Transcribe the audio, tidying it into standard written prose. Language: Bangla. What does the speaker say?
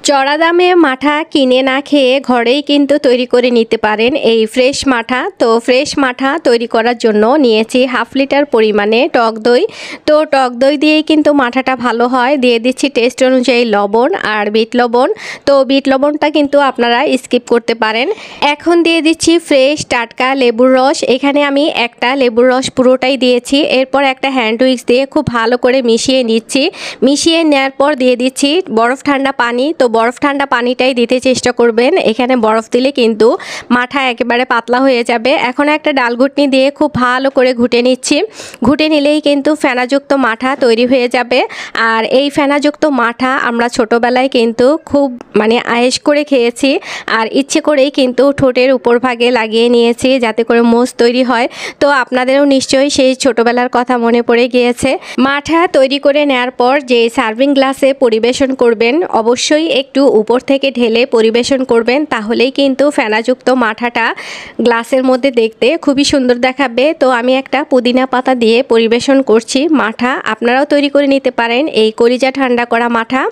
চড়া দামে মাঠা কিনে না খেয়ে ঘরেই কিন্তু তৈরি করে নিতে পারেন এই ফ্রেশ মাঠা। তো ফ্রেশ মাঠা তৈরি করার জন্য নিয়েছি 1/2 লিটার পরিমাণে টক দই। তো টক দই দিয়েই কিন্তু মাঠাটা ভালো হয়। দিয়ে দিচ্ছি টেস্ট অনুযায়ী লবণ আর বিট লবণ। তো বিট লবণটা কিন্তু আপনারা স্কিপ করতে পারেন। এখন দিয়ে দিচ্ছি ফ্রেশ টাটকা লেবুর রস। এখানে আমি একটা লেবুর রস পুরোটাই দিয়েছি। এরপর একটা হ্যান্ড উইক্স দিয়ে খুব ভালো করে মিশিয়ে নিচ্ছি। মিশিয়ে নেওয়ার পর দিয়ে দিচ্ছি বরফ ঠান্ডা পানি। তো বরফ ঠান্ডা পানিটাই দিতে চেষ্টা করবেন। এখানে বরফ দিলে কিন্তু মাঠা একেবারে পাতলা হয়ে যাবে। এখন একটা ডাল ঘুটনি দিয়ে খুব ভালো করে ঘুটে নিচ্ছি। ঘুটে নিলেই কিন্তু ফেনাযুক্ত মাঠা তৈরি হয়ে যাবে। আর এই ফেনাযুক্ত মাঠা আমরা ছোটোবেলায় কিন্তু খুব আয়েশ করে খেয়েছি। আর ইচ্ছে করেই কিন্তু ঠোঁটের উপর ভাগে লাগিয়ে নিয়েছি যাতে করে মোজ তৈরি হয়। তো আপনাদেরও নিশ্চয়ই সেই ছোটোবেলার কথা মনে পড়ে গিয়েছে। মাঠা তৈরি করে নেওয়ার পর যে সার্ভিং গ্লাসে পরিবেশন করবেন অবশ্যই একটু উপর থেকে ঢেলে পরিবেশন করবেন, তাহলেই কিন্তু ফেনাযুক্ত মাঠাটা গ্লাসের মধ্যে দেখতে খুবই সুন্দর দেখাবে। তো আমি একটা পুদিনা পাতা দিয়ে পরিবেশন করছি মাঠা। আপনারাও তৈরি করে নিতে পারেন এই কলিজা ঠান্ডা করা মাঠা।